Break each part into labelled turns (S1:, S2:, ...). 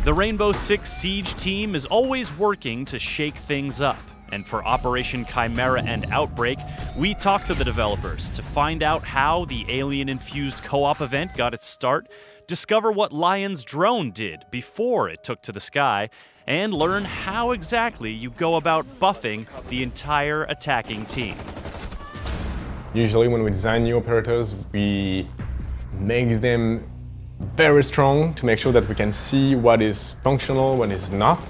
S1: The Rainbow Six Siege team is always working to shake things up. And for Operation Chimera and Outbreak, we talked to the developers to find out how the alien-infused co-op event got its start, discover what Lion's drone did before it took to the sky, and learn how exactly you go about buffing the entire attacking team.
S2: Usually when we design new operators, we make them very strong to make sure that we can see what is functional, what is not.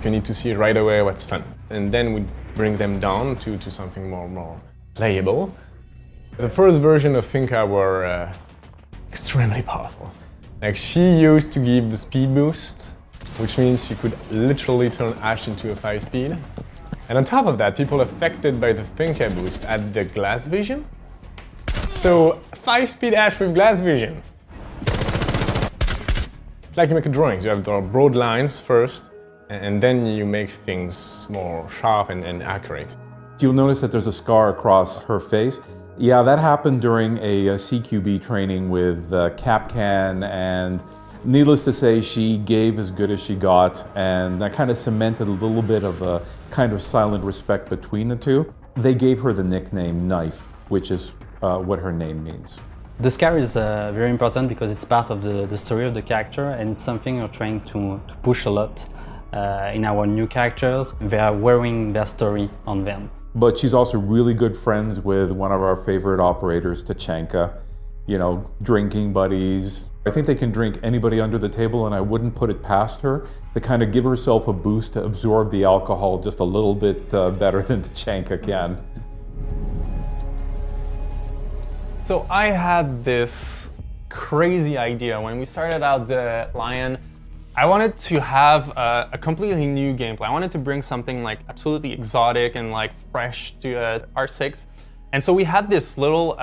S2: You need to see right away what's fun. And then we bring them down to something more playable. The first version of Finka were extremely powerful. Like, she used to give the speed boost, which means she could literally turn Ash into a 5-speed. And on top of that, people affected by the Finka boost had the glass vision. So 5-speed Ash with glass vision. It's like you make drawings. You have the broad lines first, and then you make things more sharp and accurate.
S3: You'll notice that there's a scar across her face. Yeah, that happened during a CQB training with Capcan, and needless to say, she gave as good as she got, and that kind of cemented a little bit of a kind of silent respect between the two. They gave her the nickname Knife, which is what her name means.
S4: The scar is very important because it's part of the story of the character, and it's something we're trying to push a lot in our new characters. They are wearing their story on them.
S3: But she's also really good friends with one of our favorite operators, Tachanka. You know, drinking buddies. I think they can drink anybody under the table, and I wouldn't put it past her to kind of give herself a boost to absorb the alcohol just a little bit better than Tachanka can.
S2: So I had this crazy idea when we started out the Lion. I wanted to have a completely new gameplay. I wanted to bring something like absolutely exotic and like fresh to R6. And so we had this little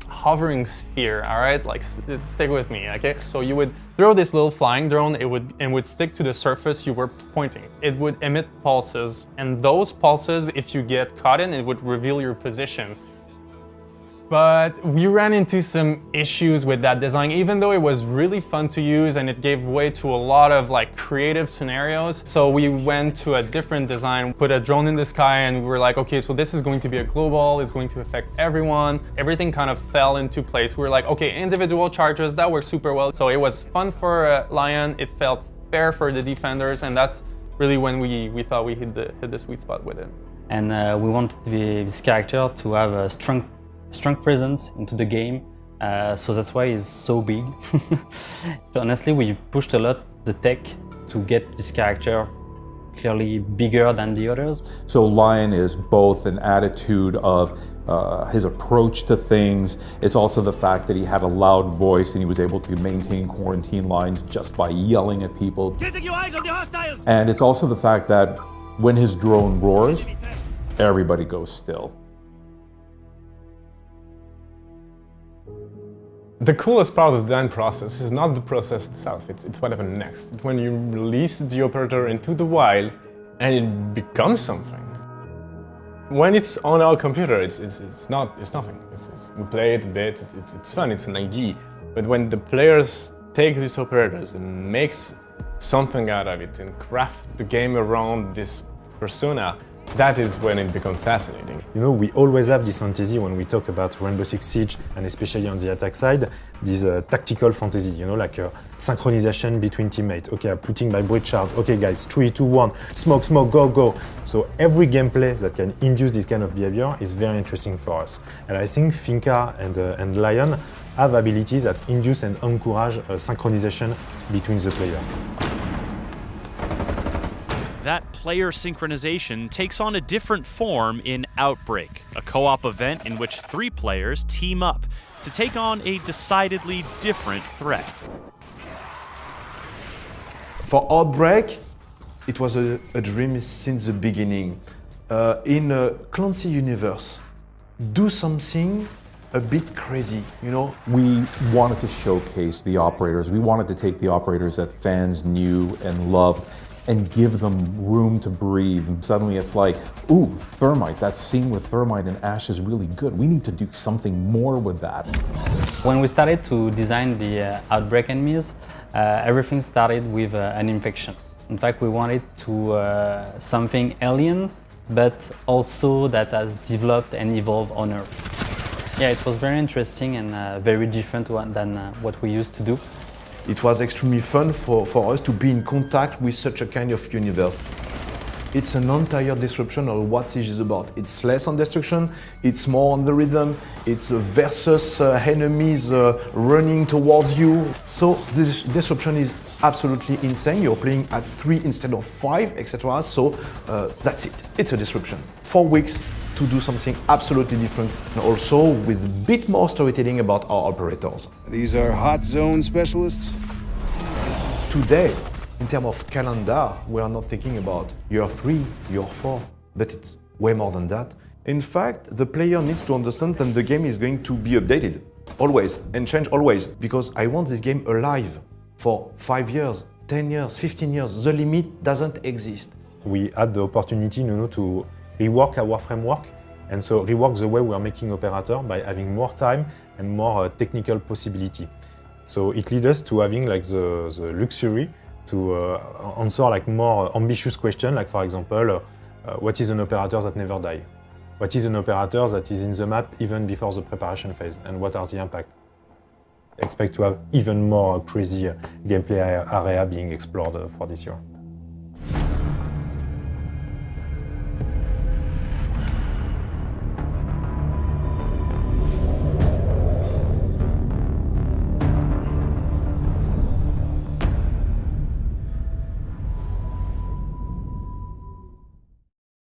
S2: hovering sphere, all right? Like, stick with me, okay? So you would throw this little flying drone, it would stick to the surface you were pointing. It would emit pulses, and those pulses, if you get caught in, it would reveal your position. But we ran into some issues with that design, even though it was really fun to use and it gave way to a lot of like creative scenarios. So we went to a different design, put a drone in the sky, and we were like, okay, so this is going to be a global, it's going to affect everyone. Everything kind of fell into place. We were like, okay, individual charges, that worked super well. So it was fun for Lion, it felt fair for the defenders, and that's really when we thought we hit the sweet spot with it.
S4: And we wanted this character to have a strong presence into the game, so that's why it's so big. Honestly, we pushed a lot the tech to get this character clearly bigger than the others.
S3: So Lion is both an attitude of his approach to things. It's also the fact that he had a loud voice and he was able to maintain quarantine lines just by yelling at people.
S5: Getting your eyes on the hostiles!
S3: And it's also the fact that when his drone roars, everybody goes still.
S2: The coolest part of the design process is not the process itself, it's what happens next. It's when you release the operator into the wild and it becomes something. When it's on our computer, it's nothing. We play it a bit, it's fun, it's an idea. But when the players take these operators and makes something out of it and craft the game around this persona, that is when it becomes fascinating.
S6: You know, we always have this fantasy when we talk about Rainbow Six Siege, and especially on the attack side, this tactical fantasy, you know, like synchronization between teammates. Okay, I'm putting my breach shard. Okay, guys, 3, 2, 1, smoke, smoke, go, go. So every gameplay that can induce this kind of behavior is very interesting for us. And I think Finka and Lion have abilities that induce and encourage synchronization between the players.
S1: That player synchronization takes on a different form in Outbreak, a co-op event in which 3 players team up to take on a decidedly different threat.
S7: For Outbreak, it was a dream since the beginning. In a Clancy universe, do something a bit crazy, you know?
S3: We wanted to showcase the operators. We wanted to take the operators that fans knew and loved and give them room to breathe. And suddenly it's like, ooh, Thermite, that scene with Thermite and Ash is really good. We need to do something more with that.
S4: When we started to design the Outbreak enemies, everything started with an infection. In fact, we wanted to something alien, but also that has developed and evolved on Earth. Yeah, it was very interesting and very different than what we used to do.
S7: It was extremely fun for us to be in contact with such a kind of universe. It's an entire disruption of what Siege is about. It's less on destruction, it's more on the rhythm, it's versus enemies running towards you. So this disruption is absolutely insane. You're playing at 3 instead of 5, etc. So that's it. It's a disruption. 4 weeks to do something absolutely different, and also with a bit more storytelling about our operators.
S5: These are hot zone specialists?
S7: Today, in terms of calendar, we are not thinking about year 3, year 4, but it's way more than that. In fact, the player needs to understand that the game is going to be updated, always, and change always, because I want this game alive for 5 years, 10 years, 15 years. The limit doesn't exist.
S6: We had the opportunity to rework our framework, and so rework the way we are making operator by having more time and more technical possibility. So it leads us to having like the luxury to answer like more ambitious questions, like for example, what is an operator that never die? What is an operator that is in the map even before the preparation phase, and what are the impact? Expect to have even more crazy gameplay area being explored for this year.